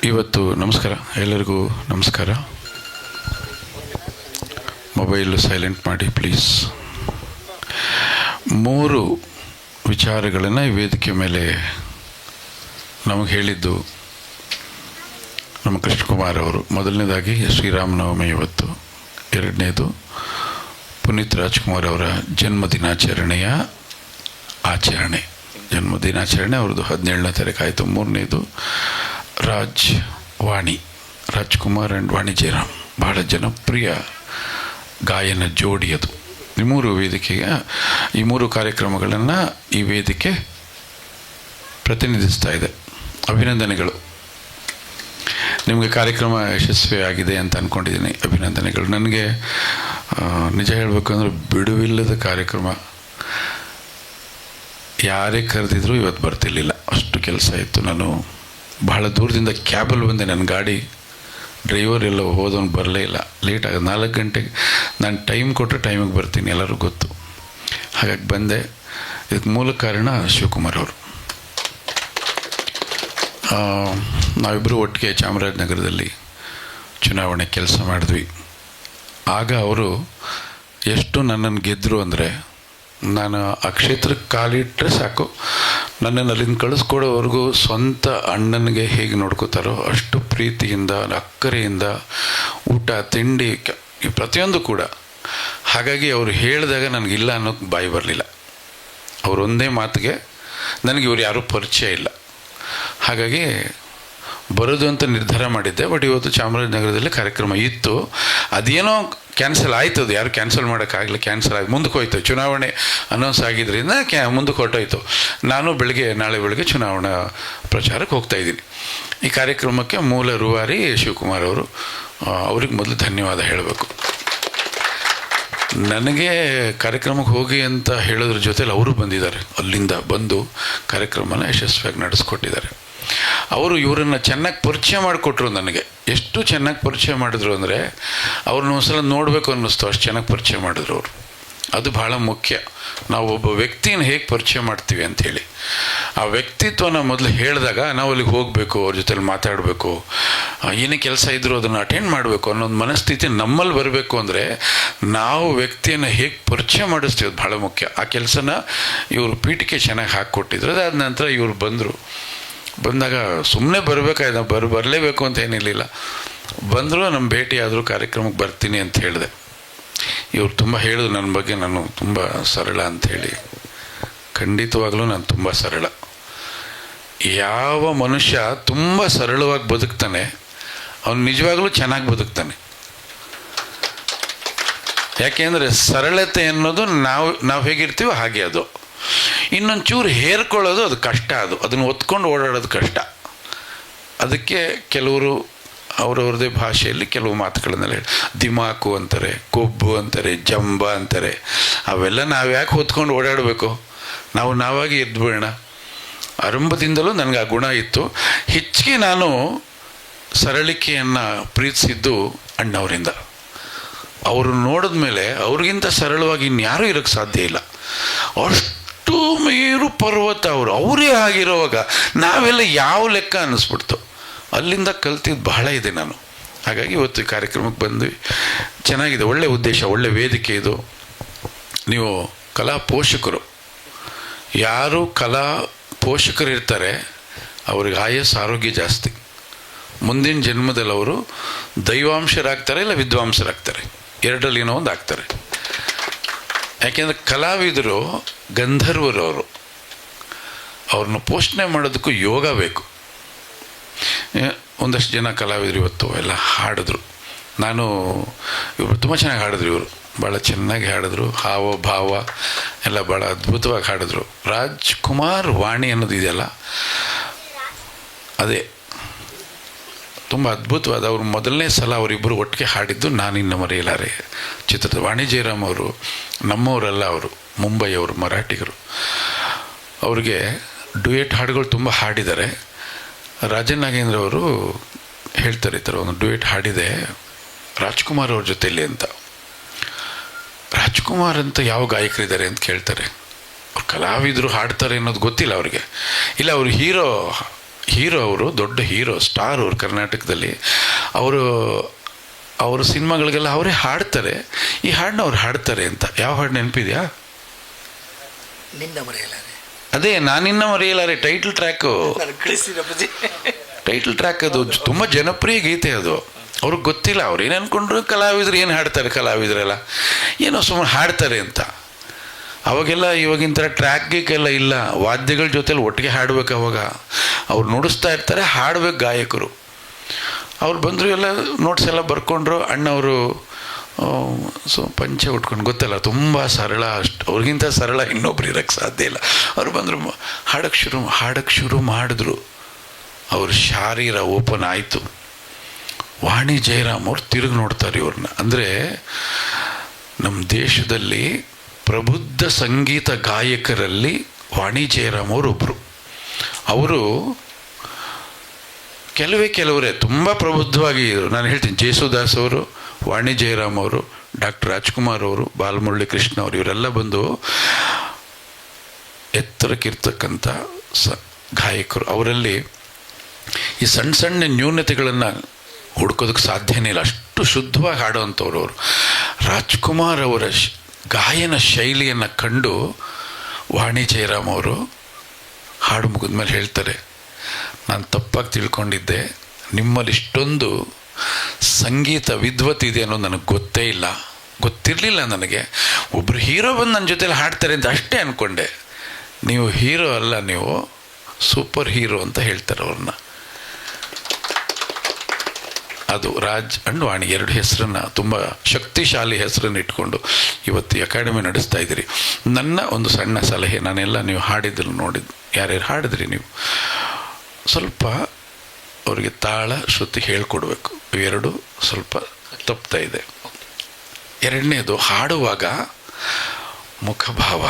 ಇವತ್ತು ನಮಸ್ಕಾರ, ಎಲ್ಲರಿಗೂ ನಮಸ್ಕಾರ. ಮೊಬೈಲ್ ಸೈಲೆಂಟ್ ಮಾಡಿ ಪ್ಲೀಸ್. 3 ವಿಚಾರಗಳನ್ನು ಈ ವೇದಿಕೆ ಮೇಲೆ ನಮಗೆ ಹೇಳಿದ್ದು ನಮ್ಮ ಕೃಷ್ಣಕುಮಾರ್ ಅವರು. ಮೊದಲನೇದಾಗಿ ಶ್ರೀರಾಮನವಮಿ ಇವತ್ತು, ಎರಡನೇದು ಪುನೀತ್ ರಾಜ್ಕುಮಾರ್ ಅವರ ಜನ್ಮದಿನಾಚರಣೆಯ ಆಚರಣೆ, ಜನ್ಮದಿನಾಚರಣೆ ಅವ್ರದ್ದು 17ನೇ ತಾರೀಕು ಆಯಿತು. ಮೂರನೇದು ರಾಜ್ಕುಮಾರ್ ಆ್ಯಂಡ್ ವಾಣಿ ಜಯರಾಮ್, ಬಹಳ ಜನಪ್ರಿಯ ಗಾಯನ ಜೋಡಿ ಅದು. ಈ 3 ವೇದಿಕೆಗೆ, ಈ 3 ಕಾರ್ಯಕ್ರಮಗಳನ್ನು ಈ ವೇದಿಕೆ ಪ್ರತಿನಿಧಿಸ್ತಾ ಇದೆ. ಅಭಿನಂದನೆಗಳು. ನಿಮಗೆ ಕಾರ್ಯಕ್ರಮ ಯಶಸ್ವಿಯಾಗಿದೆ ಅಂತ ಅಂದ್ಕೊಂಡಿದ್ದೀನಿ. ಅಭಿನಂದನೆಗಳು. ನನಗೆ ನಿಜ ಹೇಳಬೇಕು ಅಂದರೆ ಬಿಡುವಿಲ್ಲದ ಕಾರ್ಯಕ್ರಮ. ಯಾರೇ ಕರೆದಿದ್ರು ಇವತ್ತು ಬರ್ತಿರ್ಲಿಲ್ಲ, ಅಷ್ಟು ಕೆಲಸ ಇತ್ತು. ನಾನು ಬಹಳ ದೂರದಿಂದ ಕ್ಯಾಬಲ್ಲಿ ಬಂದೆ. ನನ್ನ ಗಾಡಿ ಡ್ರೈವರ್ ಎಲ್ಲ ಹೋದವನು ಬರಲೇ ಇಲ್ಲ, ಲೇಟ್ ಆಗೋದು. 4 ಗಂಟೆಗೆ ನಾನು ಟೈಮ್ ಕೊಟ್ಟರೆ ಟೈಮಿಗೆ ಬರ್ತೀನಿ, ಎಲ್ಲರಿಗೂ ಗೊತ್ತು. ಹಾಗಾಗಿ ಬಂದೆ. ಇದಕ್ಕೆ ಮೂಲ ಕಾರಣ ಶಿವಕುಮಾರ್ ಅವರು. ನಾವಿಬ್ಬರು ಒಟ್ಟಿಗೆ ಚಾಮರಾಜನಗರದಲ್ಲಿ ಚುನಾವಣೆ ಕೆಲಸ ಮಾಡಿದ್ವಿ. ಆಗ ಅವರು ಎಷ್ಟು ನನ್ನನ್ನು ಗೆದ್ದರು ಅಂದರೆ, ನಾನು ಆ ಕ್ಷೇತ್ರಕ್ಕೆ ಕಾಲಿಟ್ಟರೆ ಸಾಕು, ನನ್ನನ್ನು ಅಲ್ಲಿಂದ ಕಳಿಸ್ಕೊಡೋವರೆಗೂ ಸ್ವಂತ ಅಣ್ಣನಿಗೆ ಹೇಗೆ ನೋಡ್ಕೋತಾರೋ ಅಷ್ಟು ಪ್ರೀತಿಯಿಂದ, ಅಕ್ಕರೆಯಿಂದ, ಊಟ ತಿಂಡಿ ಪ್ರತಿಯೊಂದು ಕೂಡ. ಹಾಗಾಗಿ ಅವರು ಹೇಳಿದಾಗ ನನಗಿಲ್ಲ ಅನ್ನೋಕ್ಕೆ ಬಾಯಿ ಬರಲಿಲ್ಲ. ಅವರು ಒಂದೇ ಮಾತಿಗೆ ನನಗೆ ಇವ್ರು ಯಾರೂ ಪರಿಚಯ ಇಲ್ಲ, ಹಾಗಾಗಿ ಬರೋದು ಅಂತ ನಿರ್ಧಾರ ಮಾಡಿದ್ದೆ. ಬಟ್ ಇವತ್ತು ಚಾಮರಾಜನಗರದಲ್ಲಿ ಕಾರ್ಯಕ್ರಮ ಇತ್ತು. ಅದೇನೋ ಕ್ಯಾನ್ಸಲ್ ಆಯಿತು. ಅದು ಯಾರು ಕ್ಯಾನ್ಸಲ್ ಮಾಡೋಕ್ಕಾಗಲಿ, ಕ್ಯಾನ್ಸಲ್ ಆಗಿ ಮುಂದಕ್ಕೆ ಹೋಯ್ತು. ಚುನಾವಣೆ ಅನೌನ್ಸ್ ಆಗಿದ್ದರಿಂದ ಮುಂದಕ್ಕೆ ಹೊರಟೋಯ್ತು. ನಾನು ನಾಳೆ ಬೆಳಗ್ಗೆ ಚುನಾವಣಾ ಪ್ರಚಾರಕ್ಕೆ ಹೋಗ್ತಾಯಿದ್ದೀನಿ. ಈ ಕಾರ್ಯಕ್ರಮಕ್ಕೆ ಮೂಲ ರೂವಾರಿ ಶಿವಕುಮಾರ್ ಅವರು. ಅವ್ರಿಗೆ ಮೊದಲು ಧನ್ಯವಾದ ಹೇಳಬೇಕು. ನನಗೆ ಕಾರ್ಯಕ್ರಮಕ್ಕೆ ಹೋಗಿ ಅಂತ ಹೇಳೋದ್ರ ಜೊತೆಲಿ ಅವರು ಬಂದಿದ್ದಾರೆ. ಅಲ್ಲಿಂದ ಬಂದು ಕಾರ್ಯಕ್ರಮನ ಯಶಸ್ವಿಯಾಗಿ ನಡೆಸ್ಕೊಟ್ಟಿದ್ದಾರೆ. ಅವರು ಇವರನ್ನು ಚೆನ್ನಾಗಿ ಪರಿಚಯ ಮಾಡಿಕೊಟ್ರು ನನಗೆ. ಎಷ್ಟು ಚೆನ್ನಾಗಿ ಪರಿಚಯ ಮಾಡಿದ್ರು ಅಂದರೆ, ಅವ್ರನ್ನ ಒಂದ್ಸಲ ನೋಡಬೇಕು ಅನ್ನಿಸ್ತು, ಅಷ್ಟು ಚೆನ್ನಾಗಿ ಪರಿಚಯ ಮಾಡಿದ್ರು ಅವರು. ಅದು ಭಾಳ ಮುಖ್ಯ. ನಾವು ಒಬ್ಬ ವ್ಯಕ್ತಿನ ಹೇಗೆ ಪರಿಚಯ ಮಾಡ್ತೀವಿ ಅಂಥೇಳಿ, ಆ ವ್ಯಕ್ತಿತ್ವನ ಮೊದಲು ಹೇಳಿದಾಗ ನಾವು ಅಲ್ಲಿಗೆ ಹೋಗಬೇಕು, ಅವ್ರ ಜೊತೆಲಿ ಮಾತಾಡಬೇಕು, ಏನೇ ಕೆಲಸ ಇದ್ದರೂ ಅದನ್ನು ಅಟೆಂಡ್ ಮಾಡಬೇಕು ಅನ್ನೋದು ಮನಸ್ಥಿತಿ ನಮ್ಮಲ್ಲಿ ಬರಬೇಕು. ಅಂದರೆ ನಾವು ವ್ಯಕ್ತಿಯನ್ನು ಹೇಗೆ ಪರಿಚಯ ಮಾಡಿಸ್ತೀವಿ ಅದು ಭಾಳ ಮುಖ್ಯ. ಆ ಕೆಲಸನ ಇವರು ಪೀಠಿಕೆ ಚೆನ್ನಾಗಿ ಹಾಕಿಕೊಟ್ಟಿದ್ರು. ಅದಾದ ನಂತರ ಇವರು ಬಂದಾಗ ಸುಮ್ಮನೆ ಬರಬೇಕಾಯ್ತು, ಬರಲೇಬೇಕು ಅಂತ ಏನಿರಲಿಲ್ಲ. ಬಂದರು, ನಮ್ಮ ಭೇಟಿ ಆದರೂ ಕಾರ್ಯಕ್ರಮಕ್ಕೆ ಬರ್ತೀನಿ ಅಂತ ಹೇಳಿದೆ. ಇವರು ತುಂಬ ಹೇಳಿದ್ರು ನನ್ನ ಬಗ್ಗೆ, ನಾನು ತುಂಬ ಸರಳ ಅಂಥೇಳಿ. ಖಂಡಿತವಾಗಲೂ ನಾನು ತುಂಬ ಸರಳ. ಯಾವ ಮನುಷ್ಯ ತುಂಬ ಸರಳವಾಗಿ ಬದುಕ್ತಾನೆ ಅವನು ನಿಜವಾಗ್ಲೂ ಚೆನ್ನಾಗಿ ಬದುಕ್ತಾನೆ. ಯಾಕೆಂದರೆ ಸರಳತೆ ಅನ್ನೋದು ನಾವು ಹೇಗಿರ್ತೀವೋ ಹಾಗೆ ಅದು. ಇನ್ನೊಂದು ಚೂರು ಹೇರ್ಕೊಳ್ಳೋದು ಅದು ಕಷ್ಟ. ಅದನ್ನು ಒತ್ಕೊಂಡು ಓಡಾಡೋದು ಕಷ್ಟ. ಅದಕ್ಕೆ ಕೆಲವರು ಅವ್ರವ್ರದ್ದೇ ಭಾಷೆಯಲ್ಲಿ ಕೆಲವು ಮಾತುಗಳನ್ನೆಲ್ಲ ಹೇಳಿ, ದಿಮಾಕು ಅಂತಾರೆ, ಕೊಬ್ಬು ಅಂತಾರೆ, ಜಂಬ ಅಂತಾರೆ. ಅವೆಲ್ಲ ನಾವು ಯಾಕೆ ಹೊತ್ಕೊಂಡು ಓಡಾಡಬೇಕು? ನಾವಾಗಿ ಎದ್ಬಿಡೋಣ. ಆರಂಭದಿಂದಲೂ ನನಗೆ ಆ ಗುಣ ಇತ್ತು. ಹೆಚ್ಚಿಗೆ ನಾನು ಸರಳಿಕೆಯನ್ನು ಪ್ರೀತಿಸಿದ್ದು ಅಣ್ಣವರಿಂದ. ಅವರು ನೋಡಿದ ಮೇಲೆ ಅವ್ರಿಗಿಂತ ಸರಳವಾಗಿ ಇನ್ಯಾರೂ ಇರೋಕ್ಕೆ ಸಾಧ್ಯ ಇಲ್ಲ. ಅಷ್ಟು ಮೇರು ಪರ್ವತ ಅವರೇ ಆಗಿರೋವಾಗ ನಾವೆಲ್ಲ ಯಾವ ಲೆಕ್ಕ ಅನ್ನಿಸ್ಬಿಡ್ತು. ಅಲ್ಲಿಂದ ಕಲ್ತಿದ್ದು ಬಹಳ ಇದೆ ನಾನು. ಹಾಗಾಗಿ ಇವತ್ತು ಈ ಕಾರ್ಯಕ್ರಮಕ್ಕೆ ಬಂದ್ವಿ. ಚೆನ್ನಾಗಿದೆ, ಒಳ್ಳೆಯ ಉದ್ದೇಶ, ಒಳ್ಳೆಯ ವೇದಿಕೆ ಇದು. ನೀವು ಕಲಾ ಪೋಷಕರು, ಯಾರು ಕಲಾ ಪೋಷಕರು ಇರ್ತಾರೆ ಅವ್ರಿಗೆ ಆಯಸ್ಸು ಆರೋಗ್ಯ ಜಾಸ್ತಿ. ಮುಂದಿನ ಜನ್ಮದಲ್ಲಿ ಅವರು ದೈವಾಂಶರಾಗ್ತಾರೆ, ಇಲ್ಲ ವಿದ್ವಾಂಸರಾಗ್ತಾರೆ. ಎರಡರಲ್ಲಿ ಏನೋ ಒಂದು ಆಗ್ತಾರೆ. ಯಾಕೆಂದರೆ ಕಲಾವಿದರು ಗಂಧರ್ವರು. ಅವ್ರನ್ನ ಪೋಷಣೆ ಮಾಡೋದಕ್ಕೂ ಯೋಗ ಬೇಕು. ಒಂದಷ್ಟು ಜನ ಕಲಾವಿದರು ಇವತ್ತು ಎಲ್ಲ ಹಾಡಿದ್ರು. ಇವರು ತುಂಬ ಚೆನ್ನಾಗಿ ಹಾಡಿದ್ರು. ಇವರು ಭಾಳ ಚೆನ್ನಾಗಿ ಹಾಡಿದ್ರು. ಹಾವ ಭಾವ ಎಲ್ಲ ಭಾಳ ಅದ್ಭುತವಾಗಿ ಹಾಡಿದ್ರು. ರಾಜ್ಕುಮಾರ್ ವಾಣಿ ಅನ್ನೋದು ಇದೆಯಲ್ಲ, ಅದೇ ತುಂಬ ಅದ್ಭುತವಾದ. ಅವರು ಮೊದಲನೇ ಸಲ ಅವರಿಬ್ಬರು ಒಟ್ಟಿಗೆ ಹಾಡಿದ್ದು ನಾನಿನ್ನು ಮರೆಯಲಾರೆ ಚಿತ್ರದ. ವಾಣಿ ಜಯರಾಮ್ ಅವರು ನಮ್ಮವರಲ್ಲ, ಅವರು ಮುಂಬೈಯವರು, ಮರಾಠಿಗರು. ಅವ್ರಿಗೆ ಡ್ಯುಯೆಟ್ ಹಾಡುಗಳು ತುಂಬ ಹಾಡಿದ್ದಾರೆ. ರಾಜನ್ ನಾಗೇಂದ್ರ ಅವರು ಹೇಳ್ತಾರೆ, ಈ ಥರ ಒಂದು ಡ್ಯುಯೆಟ್ ಹಾಡಿದೆ ರಾಜ್ಕುಮಾರ್ ಅವ್ರ ಜೊತೆಯಲ್ಲಿ ಅಂತ. ರಾಜ್ಕುಮಾರ್ ಅಂತ ಯಾವ ಗಾಯಕರಿದ್ದಾರೆ ಅಂತ ಕೇಳ್ತಾರೆ. ಅವ್ರು ಕಲಾವಿದರು ಹಾಡ್ತಾರೆ ಅನ್ನೋದು ಗೊತ್ತಿಲ್ಲ ಅವ್ರಿಗೆ. ಇಲ್ಲ, ಅವರು ಹೀರೋ ಹೀರೋ, ಅವರು ದೊಡ್ಡ ಹೀರೋ, ಸ್ಟಾರ್ ಅವರು ಕರ್ನಾಟಕದಲ್ಲಿ. ಅವರು ಸಿನಿಮಾಗಳಿಗೆಲ್ಲ ಅವರೇ ಹಾಡ್ತಾರೆ. ಈ ಹಾಡನ್ನ ಅವ್ರು ಹಾಡ್ತಾರೆ ಅಂತ. ಯಾವ ಹಾಡು ನೆನಪಿದೆಯಾ? ನಿನ್ನ ಮರೆಯಲಾರೆ. ಅದೇ ನಾನಿನ್ನ ಮರೆಯಲಾರೆ ಟೈಟಲ್ ಟ್ರ್ಯಾಕು. ಟೈಟಲ್ ಟ್ರ್ಯಾಕ್ ಅದು ತುಂಬ ಜನಪ್ರಿಯ ಗೀತೆ ಅದು. ಅವ್ರಿಗೆ ಗೊತ್ತಿಲ್ಲ, ಅವ್ರು ಏನು ಅಂದ್ಕೊಂಡ್ರು ಕಲಾವಿದರು ಏನು ಹಾಡ್ತಾರೆ, ಕಲಾವಿದರೆಲ್ಲ ಏನೋ ಸುಮ್ಮನೆ ಹಾಡ್ತಾರೆ ಅಂತ. ಅವಾಗೆಲ್ಲ ಇವಾಗಿನ ಥರ ಟ್ರ್ಯಾಕ್ ಗೀಕೆಲ್ಲ ಇಲ್ಲ, ವಾದ್ಯಗಳ ಜೊತೆಲಿ ಒಟ್ಟಿಗೆ ಹಾಡ್ಬೇಕು. ಅವಾಗ ಅವ್ರು ನುಡಿಸ್ತಾ ಇರ್ತಾರೆ, ಹಾಡ್ಬೇಕು ಗಾಯಕರು. ಅವ್ರು ಬಂದರು, ಎಲ್ಲ ನೋಟ್ಸ್ ಎಲ್ಲ ಬರ್ಕೊಂಡ್ರು. ಅಣ್ಣವರು ಪಂಚೆ ಉಟ್ಕೊಂಡು, ಗೊತ್ತಲ್ಲ, ತುಂಬ ಸರಳ, ಅಷ್ಟು ಅವ್ರಿಗಿಂತ ಸರಳ ಇನ್ನೊಬ್ರು ಇರೋಕ್ಕೆ ಸಾಧ್ಯ ಇಲ್ಲ. ಅವ್ರು ಬಂದರು, ಹಾಡಕ್ಕೆ ಶುರು ಮಾಡಿದ್ರು. ಅವ್ರ ಶಾರೀರ ಓಪನ್ ಆಯಿತು. ವಾಣಿ ಜಯರಾಮ್ ಅವ್ರು ತಿರುಗಿ ನೋಡ್ತಾರೆ ಇವ್ರನ್ನ. ಅಂದರೆ ನಮ್ಮ ದೇಶದಲ್ಲಿ ಪ್ರಬುದ್ಧ ಸಂಗೀತ ಗಾಯಕರಲ್ಲಿ ವಾಣಿ ಜಯರಾಮ್ ಅವರೊಬ್ಬರು. ಅವರು ಕೆಲವರೇ ತುಂಬ ಪ್ರಬುದ್ಧವಾಗಿ ಇದ್ರು. ನಾನು ಹೇಳ್ತೀನಿ, ಜೇಸುದಾಸ್ ಅವರು, ವಾಣಿ ಜಯರಾಮ್ ಅವರು, ಡಾಕ್ಟರ್ ರಾಜ್ಕುಮಾರ್ ಅವರು, ಬಾಲಮುರಳಿ ಕೃಷ್ಣ ಅವರು, ಇವರೆಲ್ಲ ಬಂದು ಎತ್ತರಕ್ಕಿರ್ತಕ್ಕಂಥ ಗಾಯಕರು. ಅವರಲ್ಲಿ ಈ ಸಣ್ಣ ಸಣ್ಣ ನ್ಯೂನತೆಗಳನ್ನು ಹುಡ್ಕೋದಕ್ಕೆ ಸಾಧ್ಯನೇ ಇಲ್ಲ, ಅಷ್ಟು ಶುದ್ಧವಾಗಿ ಹಾಡೋವಂಥವ್ರು ಅವರು. ರಾಜ್ಕುಮಾರ್ ಅವರ ಗಾಯನ ಶೈಲಿಯನ್ನು ಕಂಡು ವಾಣಿ ಜಯರಾಮ್ ಅವರು ಹಾಡು ಮುಗಿದ ಮೇಲೆ ಹೇಳ್ತಾರೆ, ನಾನು ತಪ್ಪಾಗಿ ತಿಳ್ಕೊಂಡಿದ್ದೆ, ನಿಮ್ಮಲ್ಲಿ ಇಷ್ಟೊಂದು ಸಂಗೀತ ವಿದ್ವತ್ ಇದೆ ಅನ್ನೋದು ನನಗೆ ಗೊತ್ತಿರಲಿಲ್ಲ ನನಗೆ. ಒಬ್ಬರು ಹೀರೋ ಬಂದು ನನ್ನ ಜೊತೆಲಿ ಹಾಡ್ತಾರೆ ಅಂತ ಅಷ್ಟೇ ಅಂದ್ಕೊಂಡೆ. ನೀವು ಹೀರೋ ಅಲ್ಲ, ನೀವು ಸೂಪರ್ ಹೀರೋ ಅಂತ ಹೇಳ್ತಾರೆ ಅವ್ರನ್ನ. ಅದು ರಾಜ್ ಅಂಡ್ ವಾಣಿ ಎರಡು ಹೆಸರನ್ನು, ತುಂಬ ಶಕ್ತಿಶಾಲಿ ಹೆಸರನ್ನು ಇಟ್ಕೊಂಡು ಇವತ್ತು ಅಕಾಡೆಮಿ ನಡೆಸ್ತಾ ಇದ್ದೀರಿ. ನನ್ನ ಒಂದು ಸಣ್ಣ ಸಲಹೆ, ನಾನೆಲ್ಲ ನೀವು ಹಾಡಿದ್ರು ನೋಡಿದ್ದು, ಯಾರ್ಯಾರು ಹಾಡಿದ್ರಿ ನೀವು, ಸ್ವಲ್ಪ ಅವರಿಗೆ ತಾಳ ಶ್ರುತಿ ಹೇಳ್ಕೊಡ್ಬೇಕು. ಇವೆರಡು ಸ್ವಲ್ಪ ತಪ್ತಾ ಇದೆ. ಎರಡನೇದು, ಹಾಡುವಾಗ ಮುಖಭಾವ,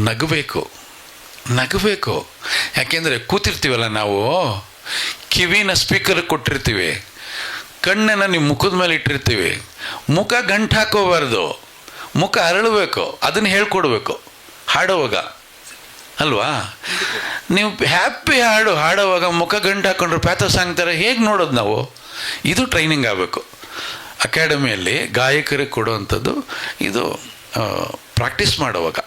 ನಗಬೇಕು. ಯಾಕೆಂದರೆ ಕೂತಿರ್ತೀವಲ್ಲ ನಾವು, ಕಿವಿನ ಸ್ಪೀಕರ್ ಕೊಟ್ಟಿರ್ತೀವಿ, ಕಣ್ಣನ್ನು ನೀವು ಮುಖದ ಮೇಲೆ ಇಟ್ಟಿರ್ತೀವಿ. ಮುಖ ಗಂಟು ಹಾಕೋಬಾರ್ದು, ಮುಖ ಅರಳಬೇಕು. ಅದನ್ನು ಹೇಳ್ಕೊಡ್ಬೇಕು ಹಾಡುವಾಗ, ಅಲ್ವಾ? ನೀವು ಹ್ಯಾಪಿ ಹಾಡುವಾಗ ಮುಖ ಗಂಟು ಹಾಕೊಂಡ್ರೆ ಪ್ಯಾಥೋಸ್ ಆಗ್ತಾರೆ, ಹೇಗೆ ನೋಡೋದು ನಾವು? ಇದು ಟ್ರೈನಿಂಗ್ ಆಗಬೇಕು. ಅಕಾಡೆಮಿಯಲ್ಲಿ ಗಾಯಕರಿಗೆ ಕೊಡುವಂಥದ್ದು ಇದು, ಪ್ರಾಕ್ಟೀಸ್ ಮಾಡೋವಾಗ.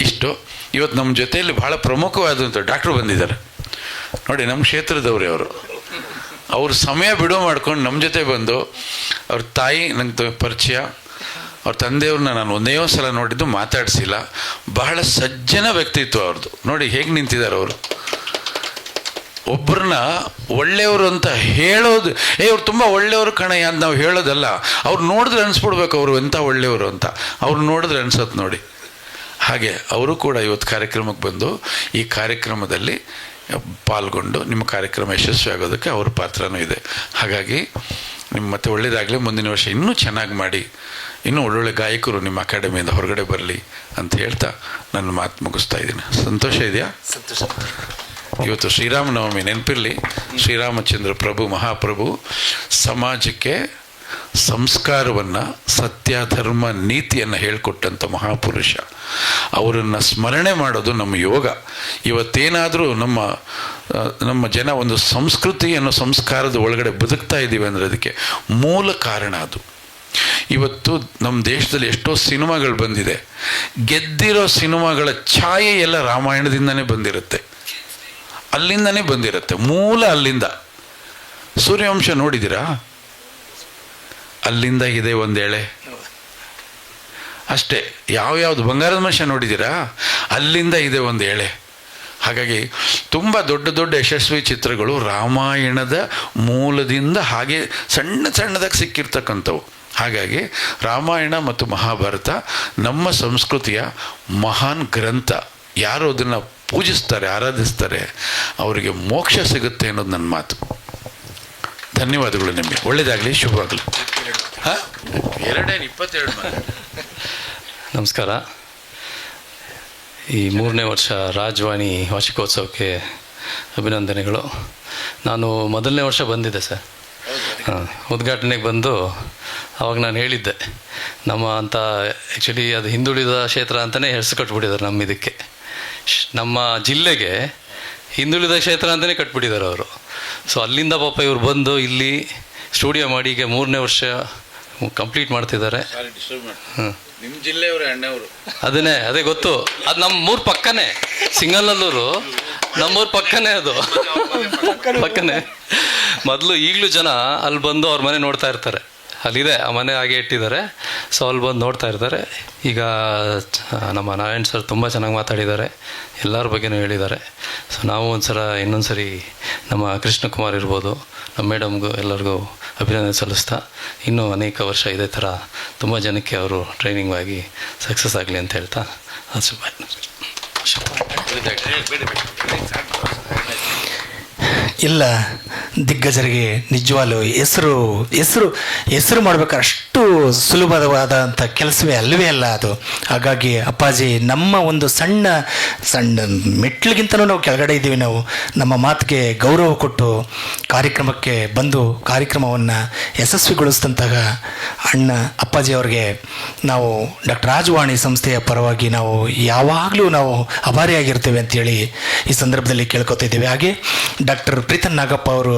ಇಷ್ಟು ಇವತ್ತು ನಮ್ಮ ಜೊತೆಯಲ್ಲಿ ಭಾಳ ಪ್ರಮುಖವಾದಂಥ ಡಾಕ್ಟ್ರು ಬಂದಿದ್ದಾರೆ ನೋಡಿ, ನಮ್ಮ ಕ್ಷೇತ್ರದವ್ರೆ ಅವರು. ಅವ್ರ ಸಮಯ ಬಿಡುವು ಮಾಡ್ಕೊಂಡು ನಮ್ಮ ಜೊತೆ ಬಂದು, ಅವ್ರ ತಾಯಿ ನಂಗೆ ಪರಿಚಯ, ಅವ್ರ ತಂದೆಯವ್ರನ್ನ ನಾನು ಒಂದೇ ಸಲ ನೋಡಿದ್ದು, ಮಾತಾಡಿಸಿಲ್ಲ. ಬಹಳ ಸಜ್ಜನ ವ್ಯಕ್ತಿತ್ವ ಅವ್ರದ್ದು. ನೋಡಿ ಹೇಗೆ ನಿಂತಿದ್ದಾರೆ ಅವರು. ಒಬ್ಬರನ್ನ ಒಳ್ಳೆಯವರು ಅಂತ ಹೇಳೋದು, ಅವ್ರು ತುಂಬ ಒಳ್ಳೆಯವರು ಕಣಯ್ಯ ಅಂತ ನಾವು ಹೇಳೋದಲ್ಲ, ಅವ್ರು ನೋಡಿದ್ರೆ ಅನಿಸ್ಬಿಡ್ಬೇಕು ಅವರು ಎಂಥ ಒಳ್ಳೆಯವರು ಅಂತ. ಅವ್ರು ನೋಡಿದ್ರೆ ಅನ್ಸತ್ತೆ ನೋಡಿ. ಹಾಗೆ ಅವರು ಕೂಡ ಇವತ್ತು ಕಾರ್ಯಕ್ರಮಕ್ಕೆ ಬಂದು ಈ ಕಾರ್ಯಕ್ರಮದಲ್ಲಿ ಪಾಲ್ಗೊಂಡು ನಿಮ್ಮ ಕಾರ್ಯಕ್ರಮ ಯಶಸ್ವಿ ಆಗೋದಕ್ಕೆ ಅವ್ರ ಪಾತ್ರನೂ ಇದೆ. ಹಾಗಾಗಿ ನಿಮ್ಮ ಮತ್ತೆ ಒಳ್ಳೆಯದಾಗಲಿ, ಮುಂದಿನ ವರ್ಷ ಇನ್ನೂ ಚೆನ್ನಾಗಿ ಮಾಡಿ, ಇನ್ನೂ ಒಳ್ಳೊಳ್ಳೆ ಗಾಯಕರು ನಿಮ್ಮ ಅಕಾಡೆಮಿಯಿಂದ ಹೊರಗಡೆ ಬರಲಿ ಅಂತ ಹೇಳ್ತಾ ನನ್ನ ಮಾತು ಮುಗಿಸ್ತಾ ಇದ್ದೀನಿ. ಸಂತೋಷ ಇದೆಯಾ? ಸಂತೋಷ. ಇವತ್ತು ಶ್ರೀರಾಮನವಮಿ, ನೆನಪಿರಲಿ. ಶ್ರೀರಾಮಚಂದ್ರ ಪ್ರಭು ಮಹಾಪ್ರಭು ಸಮಾಜಕ್ಕೆ ಸಂಸ್ಕಾರವನ್ನು, ಸತ್ಯ ಧರ್ಮ ನೀತಿಯನ್ನು ಹೇಳಿಕೊಟ್ಟಂಥ ಮಹಾಪುರುಷ. ಅವರನ್ನು ಸ್ಮರಣೆ ಮಾಡೋದು ನಮ್ಮ ಯೋಗ. ಇವತ್ತೇನಾದರೂ ನಮ್ಮ ಜನ ಒಂದು ಸಂಸ್ಕೃತಿ ಅನ್ನೋ ಸಂಸ್ಕಾರದ ಒಳಗಡೆ ಬದುಕ್ತಾ ಇದ್ದೀವಿ ಅಂದರೆ ಅದಕ್ಕೆ ಮೂಲ ಕಾರಣ ಅದು. ಇವತ್ತು ನಮ್ಮ ದೇಶದಲ್ಲಿ ಎಷ್ಟೋ ಸಿನಿಮಾಗಳು ಬಂದಿದೆ, ಗೆದ್ದಿರೋ ಸಿನಿಮಾಗಳ ಛಾಯೆ ಎಲ್ಲ ರಾಮಾಯಣದಿಂದನೇ ಬಂದಿರುತ್ತೆ, ಅಲ್ಲಿಂದನೇ ಬಂದಿರುತ್ತೆ, ಮೂಲ ಅಲ್ಲಿಂದ. ಸೂರ್ಯವಂಶ ನೋಡಿದ್ದೀರಾ? ಅಲ್ಲಿಂದ ಇದೆ ಒಂದು ಎಳೆ ಅಷ್ಟೇ. ಯಾವ್ಯಾವುದು ಬಂಗಾರದ ಮನುಷ್ಯ ನೋಡಿದ್ದೀರಾ? ಅಲ್ಲಿಂದ ಇದೆ ಒಂದು ಎಳೆ. ಹಾಗಾಗಿ ತುಂಬ ದೊಡ್ಡ ದೊಡ್ಡ ಯಶಸ್ವಿ ಚಿತ್ರಗಳು ರಾಮಾಯಣದ ಮೂಲದಿಂದ ಹಾಗೆ ಸಣ್ಣದಾಗಿ ಸಿಕ್ಕಿರ್ತಕ್ಕಂಥವು. ಹಾಗಾಗಿ ರಾಮಾಯಣ ಮತ್ತು ಮಹಾಭಾರತ ನಮ್ಮ ಸಂಸ್ಕೃತಿಯ ಮಹಾನ್ ಗ್ರಂಥ. ಯಾರು ಅದನ್ನು ಪೂಜಿಸ್ತಾರೆ, ಆರಾಧಿಸ್ತಾರೆ, ಅವರಿಗೆ ಮೋಕ್ಷ ಸಿಗುತ್ತೆ ಅನ್ನೋದು ನನ್ನ ಮಾತು. ಧನ್ಯವಾದಗಳು. ನಿಮಗೆ ಒಳ್ಳೆಯದಾಗಲಿ, ಶುಭವಾಗಲಿ. ಹಾಂ, 22 ನಮಸ್ಕಾರ. ಈ 3ನೇ ವರ್ಷ ರಾಜವಾಣಿ ವಾರ್ಷಿಕೋತ್ಸವಕ್ಕೆ ಅಭಿನಂದನೆಗಳು. ನಾನು ಮೊದಲನೇ ವರ್ಷ ಬಂದಿದ್ದೆ ಸರ್, ಉದ್ಘಾಟನೆಗೆ ಬಂದು ಅವಾಗ ನಾನು ಹೇಳಿದ್ದೆ, ನಮ್ಮ ಅಂತ ಆ್ಯಕ್ಚುಲಿ ಅದು ಹಿಂದುಳಿದ ಕ್ಷೇತ್ರ ಅಂತಲೇ ಹೆಸರು ಕಟ್ಬಿಟ್ಟಿದ್ದಾರೆ ನಮ್ಮ ಇದಕ್ಕೆ. ನಮ್ಮ ಜಿಲ್ಲೆಗೆ ಹಿಂದುಳಿದ ಕ್ಷೇತ್ರ ಅಂತಲೇ ಕಟ್ಬಿಟ್ಟಿದ್ದಾರೆ ಅವರು. ಸೊ ಅಲ್ಲಿಂದ ಪಾಪ ಇವ್ರು ಬಂದು ಇಲ್ಲಿ ಸ್ಟುಡಿಯೋ ಮಾಡಿ ಈಗ 3ನೇ ವರ್ಷ ಕಂಪ್ಲೀಟ್ ಮಾಡ್ತಿದ್ದಾರೆ. ನಿಮ್ಮ ಜಿಲ್ಲೆಯವರು ಅಣ್ಣವರು ಅದೇ ಗೊತ್ತು. ಅದು ನಮ್ಮ ಮೂರು ಪಕ್ಕನೇ, ಸಿಂಗಲ್ನಲ್ಲೂರು ನಮ್ಮೂರು ಪಕ್ಕನೇ, ಅದು ಪಕ್ಕನೇ. ಮೊದಲು ಈಗಲೂ ಜನ ಅಲ್ಲಿ ಬಂದು ಅವ್ರ ಮನೆ ನೋಡ್ತಾ ಇರ್ತಾರೆ. ಅಲ್ಲಿದೆ ಆ ಮನೆ ಹಾಗೆ ಇಟ್ಟಿದ್ದಾರೆ. ಸೊ ಅಲ್ಲಿ ಬಂದು ನೋಡ್ತಾ ಇರ್ತಾರೆ. ಈಗ ನಮ್ಮ ನಾರಾಯಣ್ ಸರ್ ತುಂಬ ಚೆನ್ನಾಗಿ ಮಾತಾಡಿದ್ದಾರೆ, ಎಲ್ಲರ ಬಗ್ಗೆನೂ ಹೇಳಿದ್ದಾರೆ. ಸೊ ನಾವು ಇನ್ನೊಂದು ಸರಿ ನಮ್ಮ ಕೃಷ್ಣಕುಮಾರ್ ಇರ್ಬೋದು, ನಮ್ಮ ಮೇಡಮ್ಗೂ ಎಲ್ಲರಿಗೂ ಅಭಿನಂದನೆ ಸಲ್ಲಿಸ್ತಾ, ಇನ್ನೂ ಅನೇಕ ವರ್ಷ ಇದೇ ಥರ ತುಂಬ ಜನಕ್ಕೆ ಅವರು ಟ್ರೈನಿಂಗ್ ಆಗಿ ಸಕ್ಸಸ್ ಆಗಲಿ ಅಂತ ಹೇಳ್ತಾ ಎಲ್ಲ ದಿಗ್ಗಜರಿಗೆ ನಿಜವಾಗ್ಲೂ ಹೆಸರು ಮಾಡ್ಬೇಕಾದ್ರೆ ಅಷ್ಟು ಸುಲಭವಾದಂಥ ಕೆಲಸವೇ ಅಲ್ಲವೇ ಅಲ್ಲ ಅದು. ಹಾಗಾಗಿ ಅಪ್ಪಾಜಿ ನಮ್ಮ ಒಂದು ಸಣ್ಣ ಮೆಟ್ಲಿಗಿಂತನೂ ನಾವು ಕೆಳಗಡೆ ಇದ್ದೀವಿ. ನಾವು ನಮ್ಮ ಮಾತಿಗೆ ಗೌರವ ಕೊಟ್ಟು ಕಾರ್ಯಕ್ರಮಕ್ಕೆ ಬಂದು ಕಾರ್ಯಕ್ರಮವನ್ನು ಯಶಸ್ವಿಗೊಳಿಸಿದಂತಹ ಅಣ್ಣ ಅಪ್ಪಾಜಿ ಅವ್ರಿಗೆ ನಾವು ಡಾಕ್ಟರ್ ರಾಜವಾಣಿ ಸಂಸ್ಥೆಯ ಪರವಾಗಿ ನಾವು ಯಾವಾಗಲೂ ನಾವು ಅಭಾರಿಯಾಗಿರ್ತೇವೆ ಅಂತೇಳಿ ಈ ಸಂದರ್ಭದಲ್ಲಿ ಕೇಳ್ಕೊತಾ ಇದ್ದೇವೆ. ಹಾಗೆ ಡಾಕ್ಟರ್ ಪ್ರೀತನ್ ನಾಗಪ್ಪ ಅವರು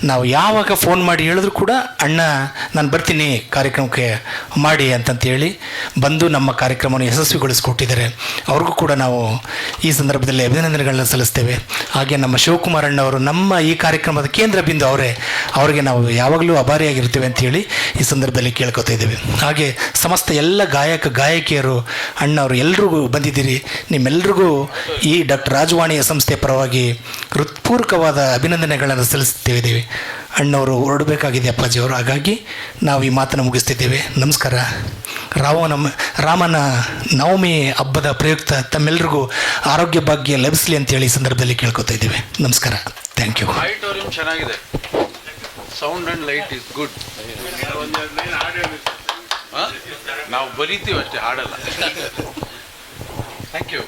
ನಾವು ಯಾವಾಗ ಫೋನ್ ಮಾಡಿ ಹೇಳಿದ್ರು ಕೂಡ ಅಣ್ಣ ನಾನು ಬರ್ತೀನಿ ಕಾರ್ಯಕ್ರಮಕ್ಕೆ ಮಾಡಿ ಅಂತಂತೇಳಿ ಬಂದು ನಮ್ಮ ಕಾರ್ಯಕ್ರಮವನ್ನು ಯಶಸ್ವಿಗೊಳಿಸ್ಕೊಟ್ಟಿದ್ದಾರೆ. ಅವ್ರಿಗೂ ಕೂಡ ನಾವು ಈ ಸಂದರ್ಭದಲ್ಲಿ ಅಭಿನಂದನೆಗಳನ್ನ ಸಲ್ಲಿಸ್ತೇವೆ. ಹಾಗೆ ನಮ್ಮ ಶಿವಕುಮಾರ್ ಅಣ್ಣವರು ನಮ್ಮ ಈ ಕಾರ್ಯಕ್ರಮದ ಕೇಂದ್ರ ಬಿಂದು ಅವರಿಗೆ ನಾವು ಯಾವಾಗಲೂ ಅಭಾರಿಯಾಗಿರ್ತೇವೆ ಅಂತೇಳಿ ಈ ಸಂದರ್ಭದಲ್ಲಿ ಕೇಳ್ಕೊತಾ ಇದ್ದೇವೆ. ಹಾಗೆ ಸಮಸ್ತ ಎಲ್ಲ ಗಾಯಕಿಯರು ಅಣ್ಣವರು ಎಲ್ರಿಗೂ ಬಂದಿದ್ದೀರಿ. ನಿಮ್ಮೆಲ್ರಿಗೂ ಈ ಡಾಕ್ಟರ್ ರಾಜವಾಣಿಯ ಸಂಸ್ಥೆಯ ಪರವಾಗಿ ಹೃತ್ಪೂರ್ವಕವಾದ ಅಭಿನಂದನೆಗಳನ್ನು ಸಲ್ಲಿಸ್ತಿದ್ದೇವೆ. ಅಣ್ಣವರು ಹೊರಡಬೇಕಾಗಿದೆ ಅಪ್ಪಾಜಿಯವರು. ಹಾಗಾಗಿ ನಾವು ಈ ಮಾತನ್ನು ಮುಗಿಸ್ತಿದ್ದೇವೆ. ನಮಸ್ಕಾರ. ರಾಮನ ನವಮಿ ಹಬ್ಬದ ಪ್ರಯುಕ್ತ ತಮ್ಮೆಲ್ಲರಿಗೂ ಆರೋಗ್ಯ ಭಾಗ್ಯ ಲಭಿಸಲಿ ಅಂತೇಳಿ ಈ ಸಂದರ್ಭದಲ್ಲಿ ಕೇಳ್ಕೊತಾ ಇದ್ದೇವೆ. ನಮಸ್ಕಾರ. Thank you. ಆಡಿಟೋರಿಯಂ ಚೆನ್ನಾಗಿದೆ, sound and light is good. ನಾವು ಬರೀತೀವಿ ಅಷ್ಟೇ, ಹಾಡಲ್ಲ. Thank you.